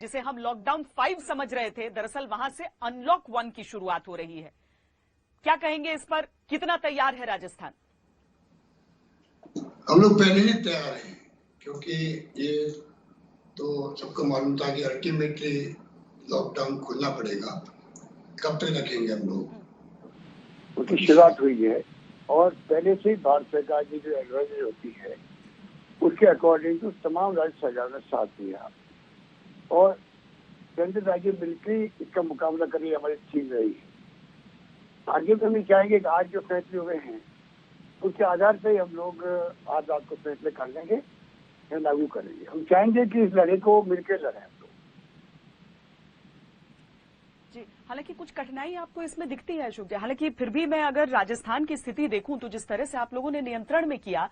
जिसे हम लॉकडाउन 5 समझ रहे थे, दरअसल वहां से अनलॉक 1 की शुरुआत हो रही है। क्या कहेंगे इस पर? कितना तैयार है राजस्थान? हम लोग पहले ही तैयार हैं, क्योंकि ये तो सबको मालूम था कि अल्टीमेटली लॉकडाउन खोलना पड़ेगा। कब तक रखेंगे हम लोग, उसकी शुरुआत हुई है और पहले से ही भारत सरकार की जो एडवाइजरी होती है उसके अकॉर्डिंग तो तमाम राज्य सरकार ने साथ दिया और केंद्र राज्य मिलकर इसका मुकाबला करने हमारी टीम रही है। आगे भी हम चाहेंगे कि आज जो फैसले हुए हैं उसके आधार पर हम लोग आज रात को फैसले कर लेंगे या लागू करेंगे। हम चाहेंगे कि इस लड़ाई को मिलकर लड़ें हम लोग। जी, हालांकि कुछ कठिनाई आपको इसमें दिखती है अशोक जी। हालांकि फिर भी मैं अगर राजस्थान की स्थिति देखूं तो जिस तरह से आप लोगों ने नियंत्रण में किया,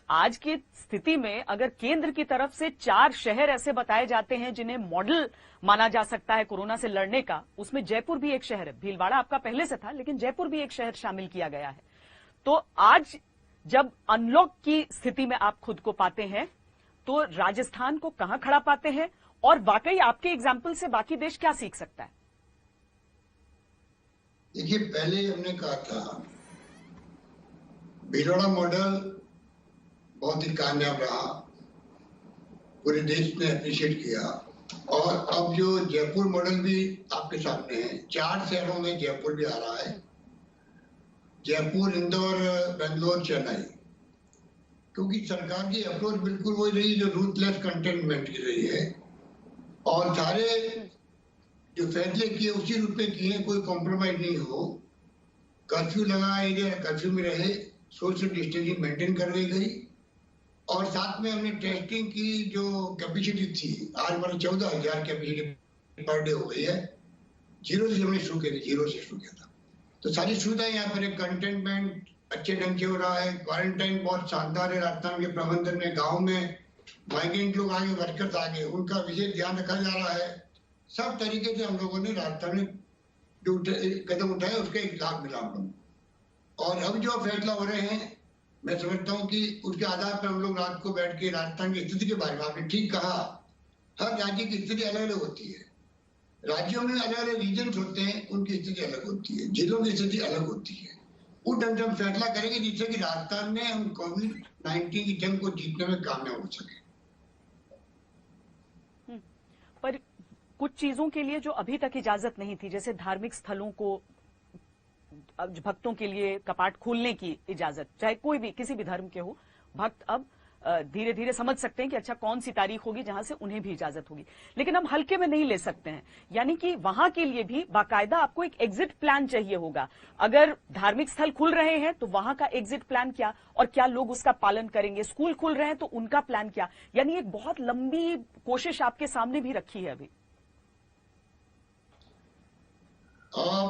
आज की स्थिति में अगर केंद्र की तरफ से 4 शहर ऐसे बताए जाते हैं जिन्हें मॉडल माना जा सकता है कोरोना से लड़ने का, उसमें जयपुर भी एक शहर है। भीलवाड़ा आपका पहले से था, लेकिन जयपुर भी एक शहर शामिल किया गया है। तो आज जब अनलॉक की स्थिति में आप खुद को पाते हैं तो राजस्थान को कहां खड़ा पाते हैं और वाकई आपके एग्जाम्पल से बाकी देश क्या सीख सकता है? देखिए, पहले हमने कहा था भीलवाड़ा मॉडल बहुत ही कामयाब रहा, पूरे देश ने अप्रिशिएट किया और अब जो जयपुर मॉडल भी आपके सामने है, 4 शहरों में जयपुर भी आ रहा है। जयपुर, इंदौर, बेंगलोर, चेन्नई, क्योंकि सरकार की अप्रोच बिल्कुल वही रही जो रूथलेस कंटेनमेंट की रही है और सारे जो फैसले किए उसी रूप में किए, कोई कॉम्प्रोमाइज नहीं हो। कर्फ्यू लगा, एरिया कर्फ्यू में रहे, सोशल डिस्टेंसिंग मेंटेन कर दी गई और साथ में हमने टेस्टिंग की जो कैपेसिटी थी, आज हमारी 14,000 कैपेसिटी पर डे हो गई है। जीरो से हमने शुरू किया था। तो सारी सुविधाएं यहाँ पर, कंटेनमेंट अच्छे ढंग से हो रहा है, क्वारंटाइन बहुत शानदार है राजस्थान के प्रबंधन में। गाँव में माइग्रेंट लोग आगे, वर्कर्स आगे, उनका विशेष ध्यान रखा जा रहा है। सब तरीके से हम लोगों ने राजस्थान में जो कदम उठाए उसका एक लाभ मिला हम लोग। और अब जो फैसला हो रहे हैं, मैं समझता हूँ कि उसके आधार पर हम लोग रात को बैठ के राजस्थान की स्थिति के बारे में, आपने ठीक कहा, हर राज्य की स्थिति अलग अलग होती है। राज्यों में अलग अलग रीजन होते हैं, उनकी स्थिति अलग होती है, जिलों की स्थिति अलग होती है। उस ढंग से हम फैसला करेंगे जिससे कि राजस्थान में हम कोविड-19 की जंग को जीतने में कामयाब हो सके। पर कुछ चीजों के लिए जो अभी तक इजाजत नहीं थी, जैसे धार्मिक स्थलों को, भक्तों के लिए कपाट खोलने की इजाजत, चाहे कोई भी किसी भी धर्म के हो, भक्त अब धीरे धीरे समझ सकते हैं कि अच्छा कौन सी तारीख होगी जहां से उन्हें भी इजाजत होगी, लेकिन हम हल्के में नहीं ले सकते हैं। यानी कि वहां के लिए भी बाकायदा आपको एक एग्जिट प्लान चाहिए होगा। अगर धार्मिक स्थल खुल रहे हैं तो वहां का एग्जिट प्लान क्या और क्या लोग उसका पालन करेंगे? स्कूल खुल रहे हैं तो उनका प्लान क्या? यानी एक बहुत लंबी कोशिश आपके सामने भी रखी है अभी।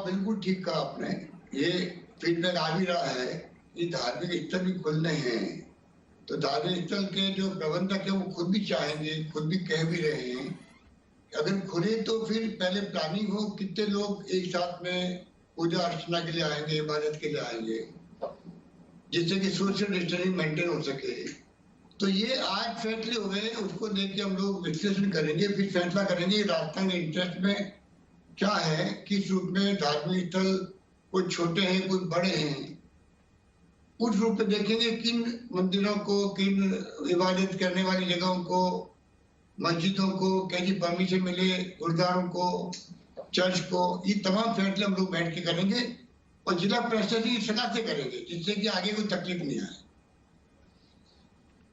बिल्कुल ठीक कहा आपने। ये फीडबैक आ भी रहा है कि धार्मिक स्थल भी खुलने हैं, तो धार्मिक स्थल के जो प्रबंधक है वो खुद भी चाहेंगे, खुद भी कह भी रहे हैं, अगर खुले तो फिर पहले प्लानिंग हो, कितने लोग एक साथ में पूजा अर्चना के लिए आएंगे, इबादत के लिए आएंगे, जिससे कि सोशल डिस्टेंसिंग मेंटेन हो सके। तो ये आज फैसले हो गए, उसको देख के हम लोग विश्लेषण करेंगे, फिर फैसला करेंगे राजस्थान के इंटरेस्ट में क्या है, किस रूप में धार्मिक स्थल, कोई छोटे हैं कोई बड़े हैं, उस रूप में देखेंगे किन मंदिरों को, किन इबादत करने वाली जगहों को, मस्जिदों को कैसी परमिशन मिले, गुरुद्वारों को, चर्च को, ये तमाम फैसले हम लोग बैठ के करेंगे और जिला प्रशासन की सलाह से करेंगे, जिससे कि आगे कोई तकलीफ नहीं आए।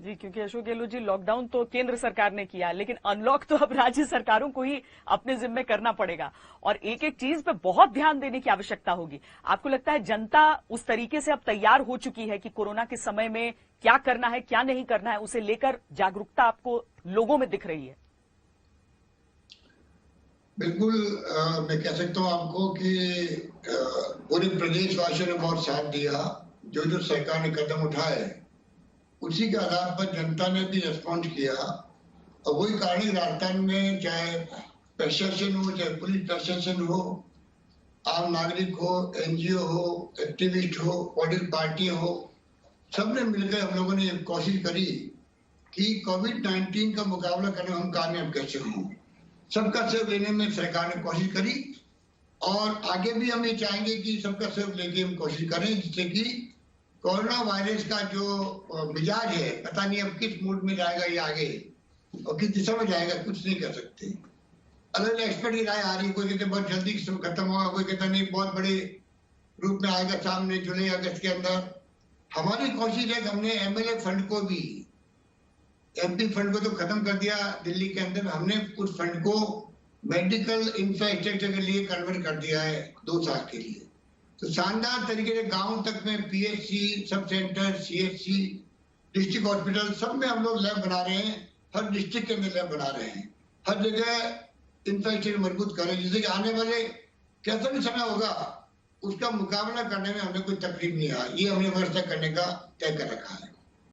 जी, क्योंकि अशोक गहलोत जी, लॉकडाउन तो केंद्र सरकार ने किया, लेकिन अनलॉक तो अब राज्य सरकारों को ही अपने जिम्मे करना पड़ेगा और एक एक चीज पे बहुत ध्यान देने की आवश्यकता होगी। आपको लगता है जनता उस तरीके से अब तैयार हो चुकी है कि कोरोना के समय में क्या करना है, क्या नहीं करना है, उसे लेकर जागरूकता आपको लोगों में दिख रही है? बिल्कुल, मैं कह सकता हूँ आपको कि पूरे प्रदेशवासियों ने बहुत साथ दिया। जो सरकार ने कदम उठाए उसी के आधार पर जनता ने भी रिस्पॉन्ड किया और वही कारण राजस्थान में चाहे प्रशासन हो, चाहे पुलिस प्रशासन हो, आम नागरिक हो, एनजीओ हो, एक्टिविस्ट हो, पॉलिटिकल पार्टी हो, सबने मिलकर हम लोगों ने कोशिश करी कि कोविड-19 का मुकाबला करने में हम कामयाब कैसे हों। सबका सहयोग लेने में सरकार ने कोशिश करी और आगे भी हम ये चाहेंगे कि सबका सहयोग लेके हम कोशिश करें, जिससे कि कोरोना वायरस का जो मिजाज है, पता नहीं अब किस मूड में जाएगा ये आगे और किस दिशा में जाएगा, कुछ नहीं कर सकते। अलग अलग एक्सपर्ट की राय आ रही है, कोई कहते बहुत जल्दी खत्म होगा, कोई कहता नहीं बहुत बड़े रूप में आएगा सामने जुलाई अगस्त के अंदर। हमारी कोशिश है कि हमने एमएलए फंड को भी, एमपी फंड को तो खत्म कर दिया दिल्ली के अंदर, हमने उस फंड को मेडिकल इंफ्रास्ट्रक्चर के लिए कन्वर्ट कर दिया है 2 साल के लिए। तो शानदार तरीके से गांव तक में PHC, sub centre, CHC, district hospital सब में हम लोग लैब बना रहे हैं, हर डिस्ट्रिक्ट के अंदर लैब बना रहे हैं, हर जगह इंफ्रास्ट्रक्चर मजबूत करें, जिससे कि आने वाले कैसा भी समय होगा उसका मुकाबला करने में हमें कोई तकलीफ नहीं आए। ये हमने व्यवस्था करने का तय कर रखा है।